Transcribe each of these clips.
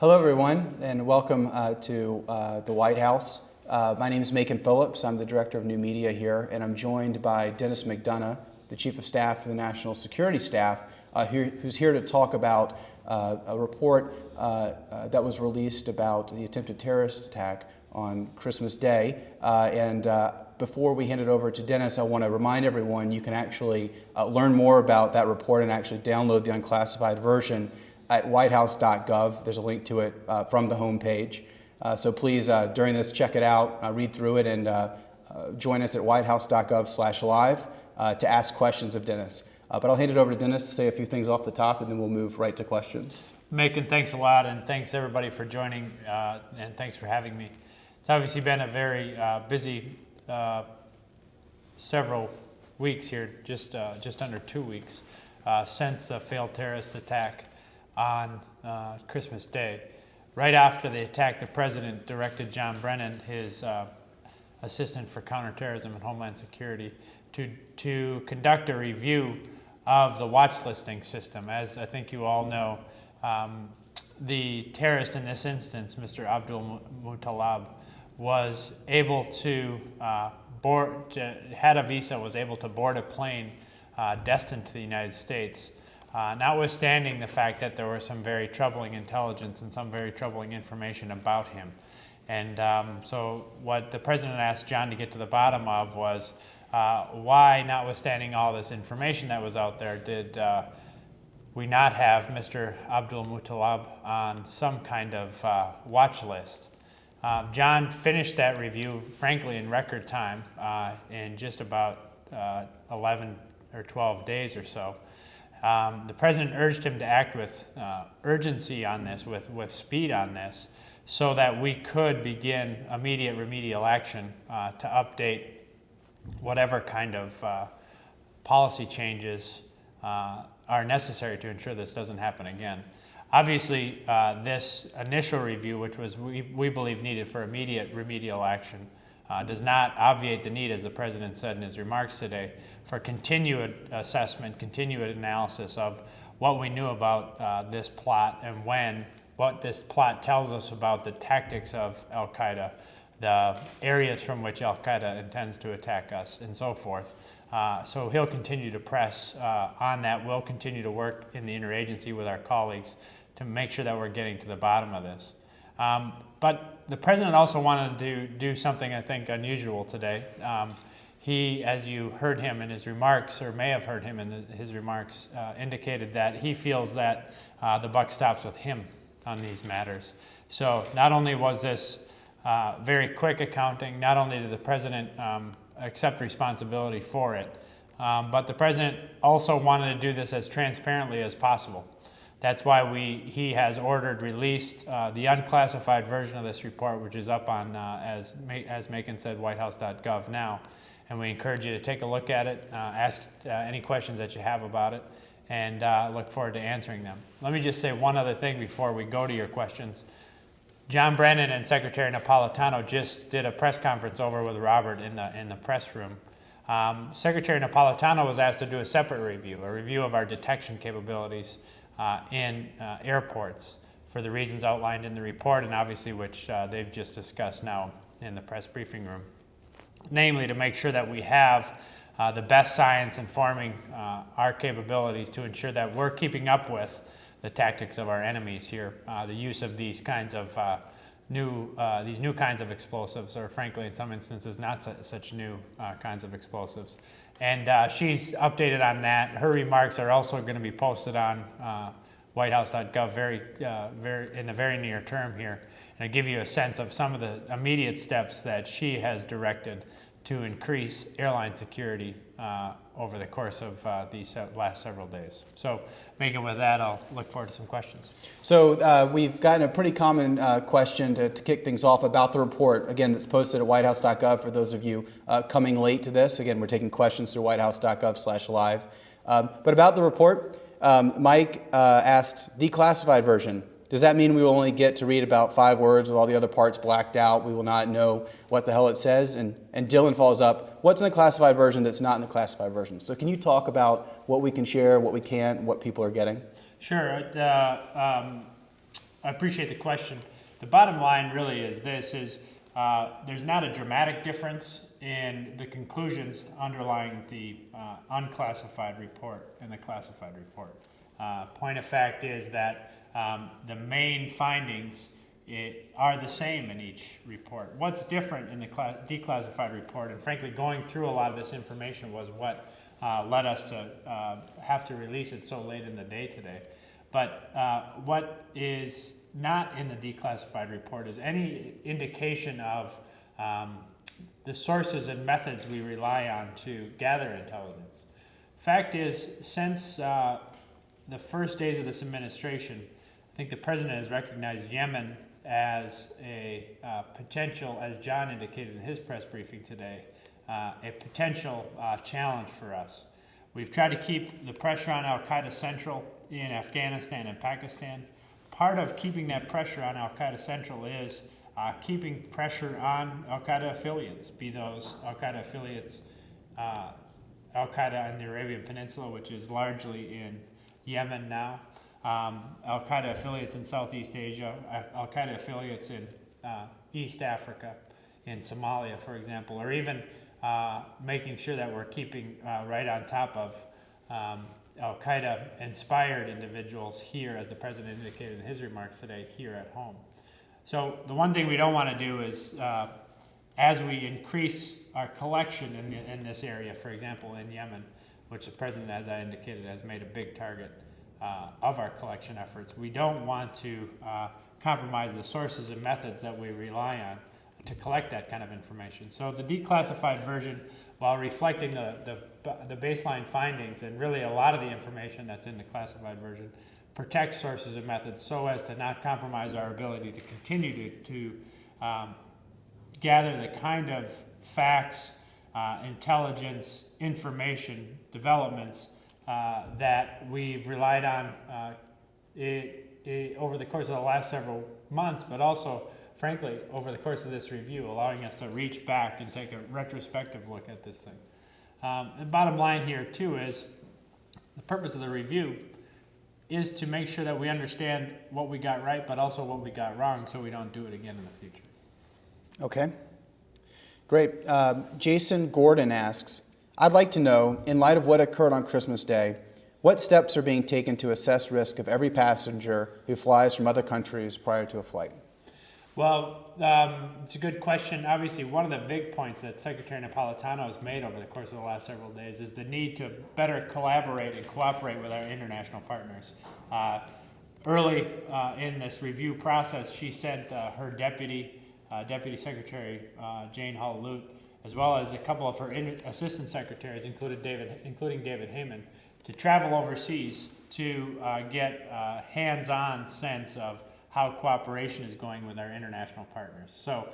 Hello, everyone, and welcome to the White House. My name is Macon Phillips. I'm the Director of New Media here, and I'm joined by Dennis McDonough, the Chief of Staff for the National Security Staff, who's here to talk about a report that was released about the attempted terrorist attack on Christmas Day. Before we hand it over to Dennis, I want to remind everyone you can actually learn more about that report and actually download the unclassified version at whitehouse.gov. There's a link to it from the homepage. So please, during this, check it out, read through it, and join us at whitehouse.gov/live to ask questions of Dennis. But I'll hand it over to Dennis to say a few things off the top, and then we'll move right to questions. Macon, thanks a lot, and thanks everybody for joining, and thanks for having me. It's obviously been a very busy several weeks here, just under 2 weeks since the failed terrorist attack on Christmas Day. Right after the attack, the President directed John Brennan, his Assistant for Counterterrorism and Homeland Security, to conduct a review of the watch listing system. As I think you all know, the terrorist in this instance, Mr. Abdul Muttalib, was able to had a visa, was able to board a plane destined to the United States, notwithstanding the fact that there was some very troubling intelligence and some very troubling information about him. And so what the President asked John to get to the bottom of was why, notwithstanding all this information that was out there, did we not have Mr. Abdul Muttalib on some kind of watch list? John finished that review, frankly, in record time, in just about 11 or 12 days or so. The President urged him to act with urgency on this, with speed on this, so that we could begin immediate remedial action to update whatever kind of policy changes are necessary to ensure this doesn't happen again. Obviously, this initial review, which was we believe needed for immediate remedial action, does not obviate the need, as the President said in his remarks today, for continued assessment, continued analysis of what we knew about this plot and what this plot tells us about the tactics of al-Qaeda, the areas from which al-Qaeda intends to attack us, and so forth. So he'll continue to press on that. We'll continue to work in the interagency with our colleagues to make sure that we're getting to the bottom of this. But the President also wanted to do something, I think, unusual today. He, as you heard him in his remarks, or may have heard him in his remarks, indicated that he feels that the buck stops with him on these matters. So not only was this very quick accounting, not only did the President accept responsibility for it, but the President also wanted to do this as transparently as possible. That's why he has ordered released the unclassified version of this report, which is up on, as Macon said, whitehouse.gov now. And we encourage you to take a look at it, ask any questions that you have about it, and look forward to answering them. Let me just say one other thing before we go to your questions. John Brennan and Secretary Napolitano just did a press conference over with Robert in the press room. Secretary Napolitano was asked to do a separate review, a review of our detection capabilities in airports for the reasons outlined in the report, and obviously which they've just discussed now in the press briefing room. Namely, to make sure that we have the best science informing our capabilities to ensure that we're keeping up with the tactics of our enemies here, the use of these kinds of new kinds of explosives, or frankly, in some instances, not such new kinds of explosives. And she's updated on that. Her remarks are also going to be posted on whitehouse.gov in the very near term here, and I'll give you a sense of some of the immediate steps that she has directed to increase airline security over the course of these last several days. So, Megan, with that, I'll look forward to some questions. So we've gotten a pretty common question to kick things off about the report, again, that's posted at whitehouse.gov for those of you coming late to this. Again, we're taking questions through whitehouse.gov/live. But about the report, Mike asks, declassified version. Does that mean we will only get to read about 5 words with all the other parts blacked out? We will not know what the hell it says? And Dylan follows up, what's in the classified version that's not in the classified version? So can you talk about what we can share, what we can't, what people are getting? Sure. I appreciate the question. The bottom line really is this, is there's not a dramatic difference in the conclusions underlying the unclassified report and the classified report. Point of fact is that the main findings are the same in each report. What's different in the declassified report, and frankly going through a lot of this information was what led us to have to release it so late in the day today. But what is not in the declassified report is any indication of the sources and methods we rely on to gather intelligence. Fact is, since the first days of this administration, I think the president has recognized Yemen as a potential, as John indicated in his press briefing today, a potential challenge for us. We've tried to keep the pressure on al-Qaeda Central in Afghanistan and Pakistan. Part of keeping that pressure on al-Qaeda Central is keeping pressure on al-Qaeda affiliates, be those al-Qaeda affiliates, al-Qaeda on the Arabian Peninsula, which is largely in Yemen now, al-Qaeda affiliates in Southeast Asia, al-Qaeda affiliates in East Africa, in Somalia, for example, or even making sure that we're keeping right on top of al-Qaeda inspired individuals here, as the president indicated in his remarks today, here at home. So the one thing we don't want to do is, as we increase our collection in this area, for example, in Yemen, which the president, as I indicated, has made a big target of our collection efforts, we don't want to compromise the sources and methods that we rely on to collect that kind of information. So the declassified version, while reflecting the baseline findings and really a lot of the information that's in the classified version, protects sources and methods so as to not compromise our ability to continue to gather the kind of facts, intelligence, information, developments that we've relied on over the course of the last several months, but also, frankly, over the course of this review, allowing us to reach back and take a retrospective look at this thing. The bottom line here, too, is the purpose of the review is to make sure that we understand what we got right, but also what we got wrong, so we don't do it again in the future. Okay, great. Jason Gordon asks, I'd like to know, in light of what occurred on Christmas Day, what steps are being taken to assess risk of every passenger who flies from other countries prior to a flight? Well, it's a good question. Obviously, one of the big points that Secretary Napolitano has made over the course of the last several days is the need to better collaborate and cooperate with our international partners. Early in this review process, she sent her Deputy Secretary Jane Hall-Lute, as well as a couple of her assistant secretaries, including David Heyman, to travel overseas to get a hands-on sense of how cooperation is going with our international partners. So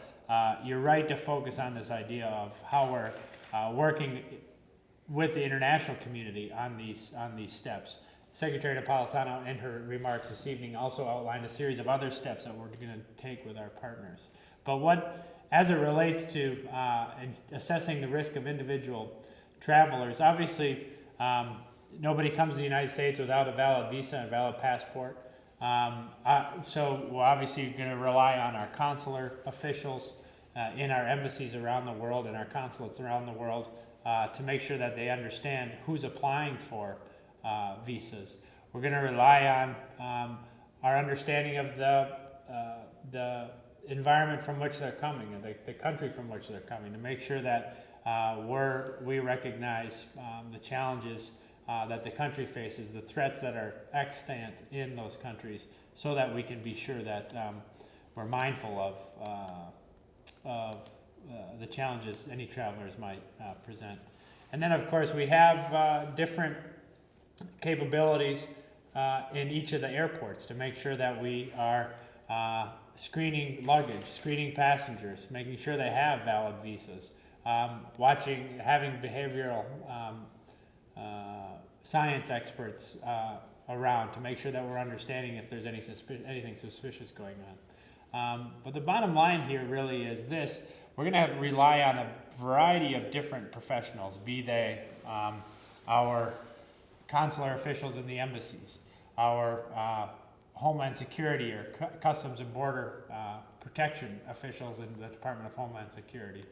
you're right to focus on this idea of how we're working with the international community on these steps. Secretary Napolitano, in her remarks this evening, also outlined a series of other steps that we're going to take with our partners. But as it relates to assessing the risk of individual travelers, obviously nobody comes to the United States without a valid visa and a valid passport. So we're obviously going to rely on our consular officials in our embassies around the world and our consulates around the world to make sure that they understand who's applying for visas. We're going to rely on our understanding of the environment from which they're coming and the country from which they're coming to make sure that we recognize the challenges that the country faces, the threats that are extant in those countries, so that we can be sure that we're mindful of the challenges any travelers might present. And then, of course, we have different capabilities in each of the airports to make sure that we are screening luggage, screening passengers, making sure they have valid visas, having behavioral science experts around to make sure that we're understanding if there's anything suspicious going on. But the bottom line here really is this: we're going to have to rely on a variety of different professionals, be they our consular officials in the embassies, our Homeland Security or Customs and Border Protection officials in the Department of Homeland Security,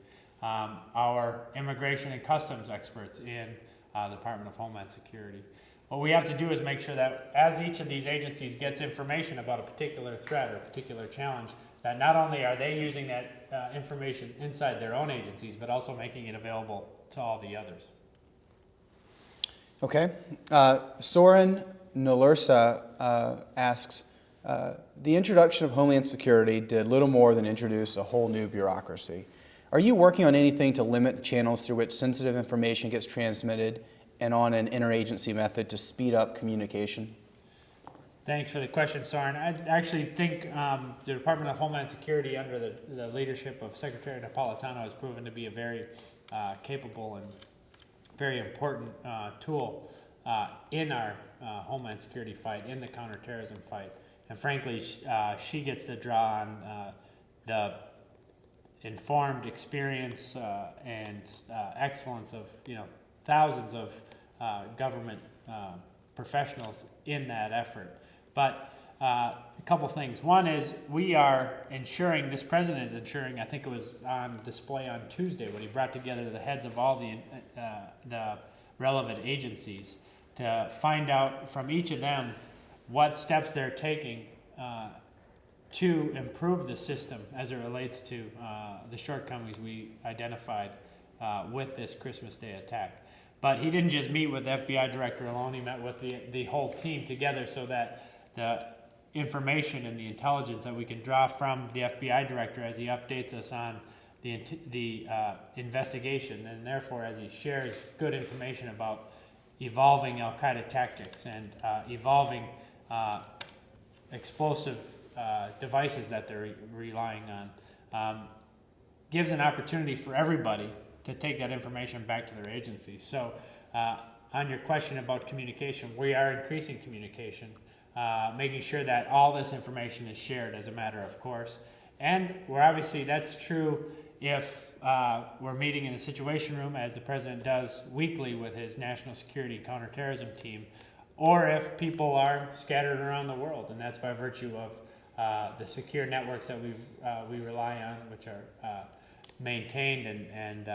our immigration and customs experts in the Department of Homeland Security. What we have to do is make sure that as each of these agencies gets information about a particular threat or a particular challenge, that not only are they using that information inside their own agencies, but also making it available to all the others. Okay. Soren Nalursa asks, the introduction of Homeland Security did little more than introduce a whole new bureaucracy. Are you working on anything to limit the channels through which sensitive information gets transmitted and on an interagency method to speed up communication? Thanks for the question, Soren. I actually think the Department of Homeland Security under the leadership of Secretary Napolitano has proven to be a very capable and very important tool in our Homeland Security fight, in the counterterrorism fight. And frankly, she gets to draw on the informed experience and excellence of thousands of government professionals in that effort. But a couple things. One is we are ensuring, this president is ensuring, I think it was on display on Tuesday when he brought together the heads of all the relevant agencies to find out from each of them what steps they're taking to improve the system as it relates to the shortcomings we identified with this Christmas Day attack. But he didn't just meet with the FBI director alone, he met with the whole team together so that the information and the intelligence that we can draw from the FBI director as he updates us on the investigation, and therefore as he shares good information about evolving Al-Qaeda tactics and evolving explosive devices that they're relying on, gives an opportunity for everybody to take that information back to their agencies. So on your question about communication, we are increasing communication, making sure that all this information is shared as a matter of course. And we're obviously, that's true if we're meeting in the Situation Room, as the President does weekly with his National Security Counterterrorism team, or if people are scattered around the world, and that's by virtue of the secure networks that we rely on, which are maintained and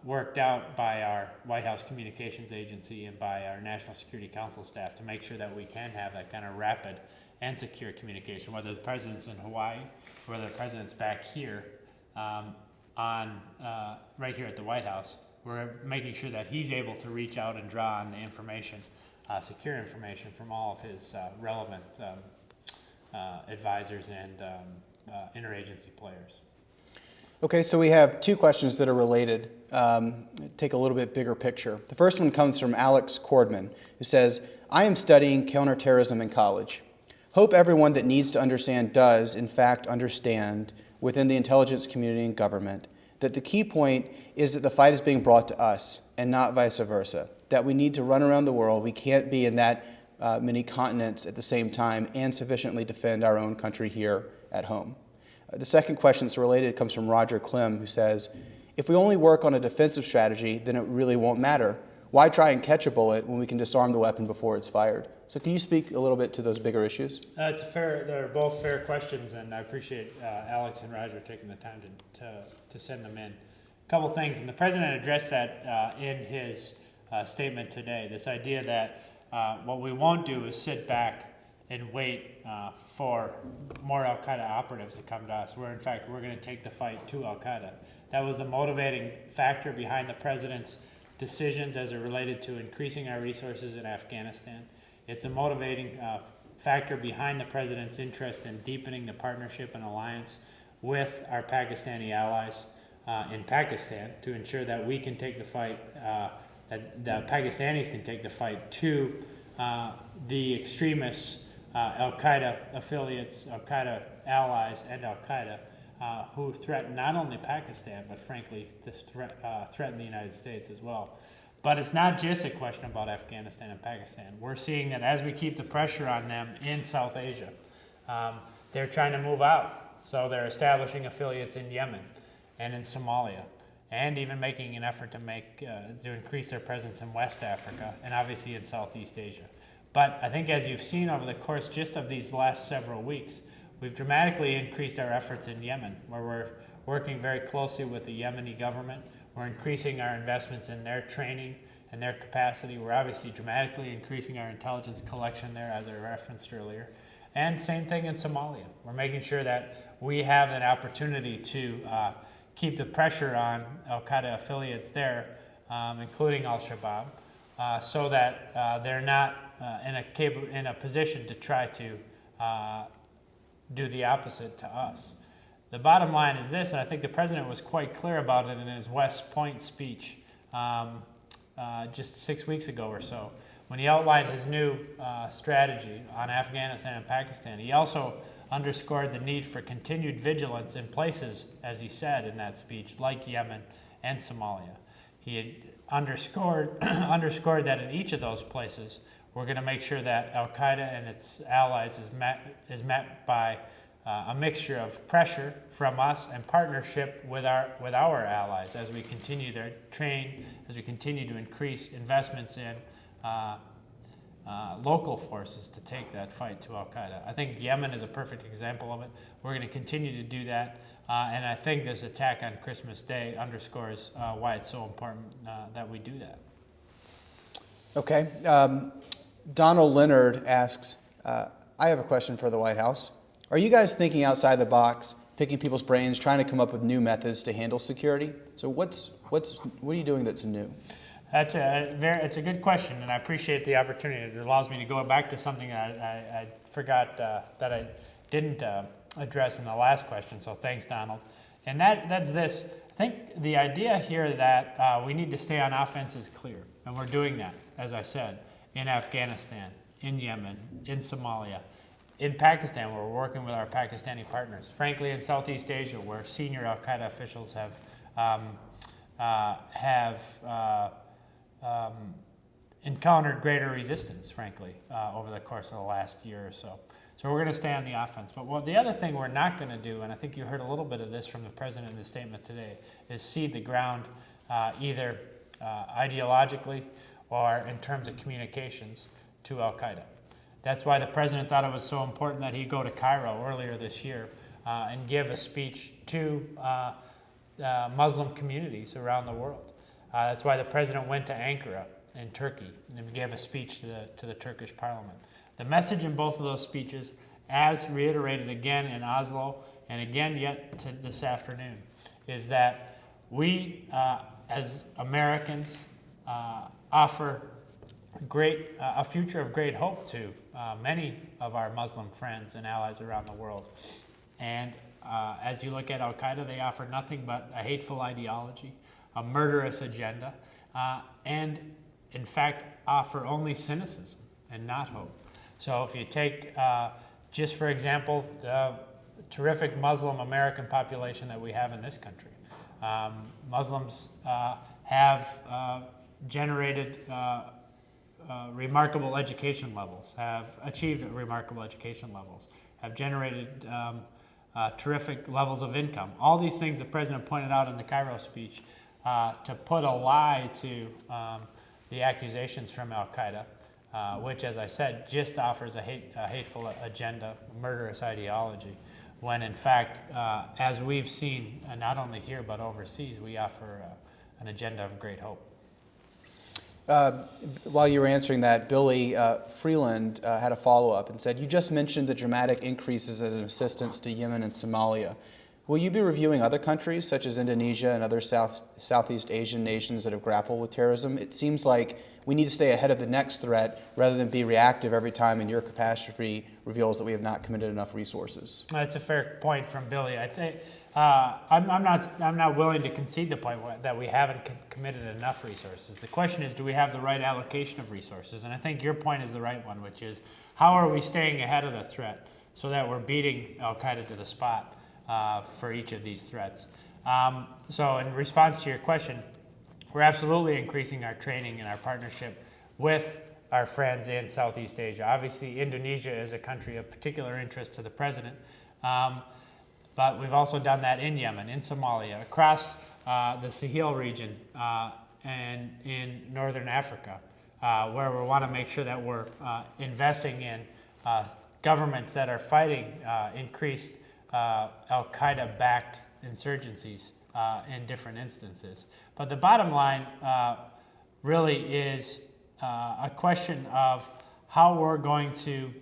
worked out by our White House Communications Agency and by our National Security Council staff to make sure that we can have that kind of rapid and secure communication, whether the President's in Hawaii, or whether the President's back here right here at the White House. We're making sure that he's able to reach out and draw on the information, secure information from all of his relevant advisors and interagency players. Okay, so we have two questions that are related. Take a little bit bigger picture. The first one comes from Alex Cordman, who says, I am studying counterterrorism in college. Hope everyone that needs to understand does, in fact, understand within the intelligence community and government that the key point is that the fight is being brought to us and not vice versa, that we need to run around the world. We can't be in that many continents at the same time and sufficiently defend our own country here at home. The second question that's related comes from Roger Clem, who says, if we only work on a defensive strategy, then it really won't matter. Why try and catch a bullet when we can disarm the weapon before it's fired? So can you speak a little bit to those bigger issues? They're both fair questions, and I appreciate Alex and Roger taking the time to send them in. A couple things, and the President addressed that in his statement today, this idea that what we won't do is sit back and wait for more Al-Qaeda operatives to come to us. We're going to take the fight to Al-Qaeda. That was the motivating factor behind the President's decisions as it related to increasing our resources in Afghanistan. It's a motivating factor behind the President's interest in deepening the partnership and alliance with our Pakistani allies in Pakistan to ensure that we can take the fight, that the Pakistanis can take the fight to the extremists, Al-Qaeda affiliates, Al-Qaeda allies, and Al-Qaeda who threaten not only Pakistan, but frankly, threaten the United States as well. But it's not just a question about Afghanistan and Pakistan. We're seeing that as we keep the pressure on them in South Asia, they're trying to move out. So they're establishing affiliates in Yemen and in Somalia, and even making an effort to increase their presence in West Africa and obviously in Southeast Asia. But I think as you've seen over the course just of these last several weeks, we've dramatically increased our efforts in Yemen, where we're working very closely with the Yemeni government. We're increasing our investments in their training and their capacity. We're obviously dramatically increasing our intelligence collection there, as I referenced earlier. And same thing in Somalia. We're making sure that we have an opportunity to keep the pressure on al-Qaeda affiliates there, including al-Shabaab, so that they're not in a position to try to do the opposite to us. The bottom line is this, and I think the president was quite clear about it in his West Point speech just 6 weeks ago or so, when he outlined his new strategy on Afghanistan and Pakistan. He also underscored the need for continued vigilance in places, as he said in that speech, like Yemen and Somalia. He had underscored that in each of those places, we're going to make sure that al-Qaeda and its allies is met by a mixture of pressure from us and partnership with our allies as we continue to train, as we continue to increase investments in local forces to take that fight to al-Qaeda. I think Yemen is a perfect example of it. We're going to continue to do that, and I think this attack on Christmas Day underscores why it's so important that we do that. Okay. Donald Leonard asks, I have a question for the White House. Are you guys thinking outside the box, picking people's brains, trying to come up with new methods to handle security? So what are you doing that's new? It's a good question, and I appreciate the opportunity. It allows me to go back to something I forgot that I didn't address in the last question, so thanks, Donald. And that's this. I think the idea here that we need to stay on offense is clear, and we're doing that, as I said, in Afghanistan, in Yemen, in Somalia, in Pakistan, where we're working with our Pakistani partners. Frankly, in Southeast Asia, where senior al-Qaeda officials have encountered greater resistance, frankly, over the course of the last year or so. So we're going to stay on the offense. But the other thing we're not going to do, and I think you heard a little bit of this from the president in his statement today, is cede the ground either ideologically or in terms of communications to al-Qaeda. That's why the president thought it was so important that he go to Cairo earlier this year and give a speech to Muslim communities around the world. That's why the president went to Ankara in Turkey and gave a speech to the Turkish parliament. The message in both of those speeches, as reiterated again in Oslo and again yet this afternoon, is that we, as Americans, offer a future of great hope to many of our Muslim friends and allies around the world. And as you look at al-Qaeda, they offer nothing but a hateful ideology, a murderous agenda, and in fact offer only cynicism and not hope. So if you take, just for example, the terrific Muslim American population that we have in this country, Muslims have generated remarkable education levels, have achieved remarkable education levels, have generated terrific levels of income. All these things the president pointed out in the Cairo speech to put a lie to the accusations from al-Qaeda, which, as I said, just offers a hateful agenda, a murderous ideology, when in fact, as we've seen, not only here but overseas, we offer an agenda of great hope. While you were answering that, Billy Freeland had a follow-up and said, you just mentioned the dramatic increases in assistance to Yemen and Somalia. Will you be reviewing other countries, such as Indonesia and other Southeast Asian nations that have grappled with terrorism? It seems like we need to stay ahead of the next threat rather than be reactive every time in your catastrophe reveals that we have not committed enough resources. That's a fair point from Billy. I think I'm not willing to concede the point that we haven't committed enough resources. The question is, do we have the right allocation of resources? And I think your point is the right one, which is, how are we staying ahead of the threat so that we're beating al-Qaeda to the spot for each of these threats? So in response to your question, we're absolutely increasing our training and our partnership with our friends in Southeast Asia. Obviously, Indonesia is a country of particular interest to the president. But we've also done that in Yemen, in Somalia, across the Sahel region, and in northern Africa. where we want to make sure that we're investing in governments that are fighting increased Al-Qaeda-backed insurgencies in different instances. But the bottom line really is a question of how we're going to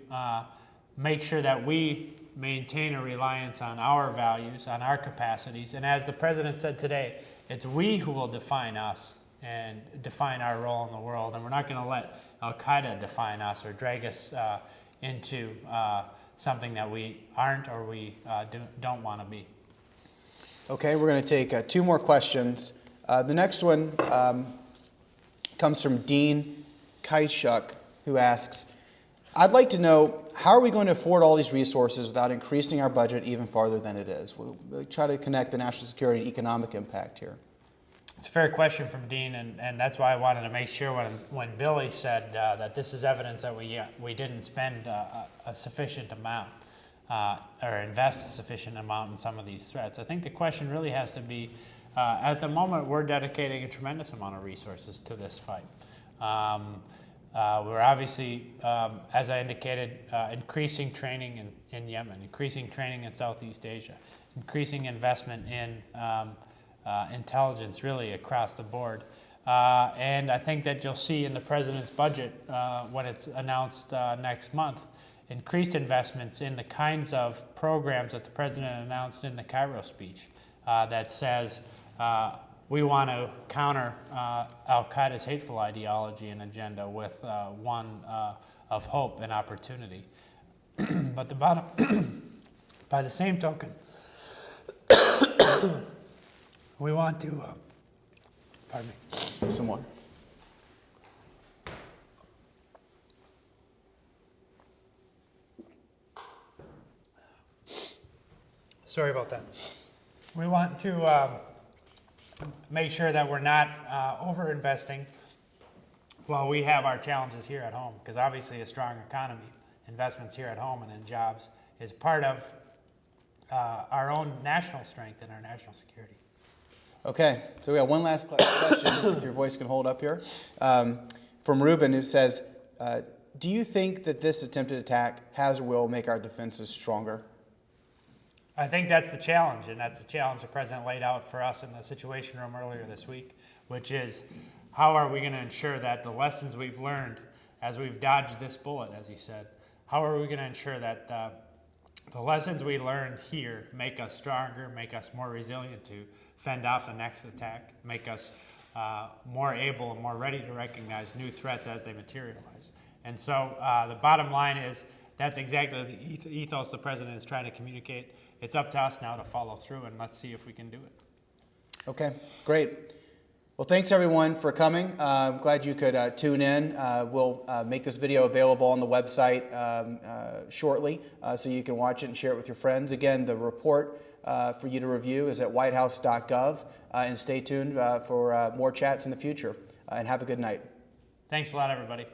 make sure that we maintain a reliance on our values, on our capacities. And as the President said today, it's we who will define us and define our role in the world. And we're not going to let Al-Qaeda define us or drag us into something that we aren't or we don't want to be. Okay, we're going to take 2 more questions. The next one comes from Dean Kaishuk, who asks, I'd like to know, how are we going to afford all these resources without increasing our budget even farther than it is? We'll try to connect the national security and economic impact here. It's a fair question from Dean, and that's why I wanted to make sure when Billy said that this is evidence that we didn't spend a sufficient amount or invest a sufficient amount in some of these threats. I think the question really has to be, at the moment, we're dedicating a tremendous amount of resources to this fight. We're obviously, as I indicated, increasing training in Yemen, increasing training in Southeast Asia, increasing investment in intelligence really across the board. And I think that you'll see in the President's budget, when it's announced next month, increased investments in the kinds of programs that the President announced in the Cairo speech that says we want to counter Al-Qaeda's hateful ideology and agenda with one of hope and opportunity. But the bottom, by the same token, we want to, pardon me. Some more. Sorry about that. We want to make sure that we're not over-investing while we have our challenges here at home, because obviously a strong economy, investments here at home and in jobs is part of our own national strength and our national security. Okay, so we got one last question, if your voice can hold up here, from Ruben, who says, do you think that this attempted attack has or will make our defenses stronger? I think that's the challenge, and that's the challenge the President laid out for us in the Situation Room earlier this week, which is how are we going to ensure that the lessons we've learned as we've dodged this bullet, as he said, how are we going to ensure that the lessons we learned here make us stronger, make us more resilient to fend off the next attack, make us more able and more ready to recognize new threats as they materialize. And so the bottom line is that's exactly the ethos the President is trying to communicate. It's up to us now to follow through, and let's see if we can do it. Okay, great. Well, thanks everyone for coming. I'm glad you could tune in. We'll make this video available on the website shortly, so you can watch it and share it with your friends. Again, the report for you to review is at whitehouse.gov, and stay tuned for more chats in the future. And have a good night. Thanks a lot, everybody.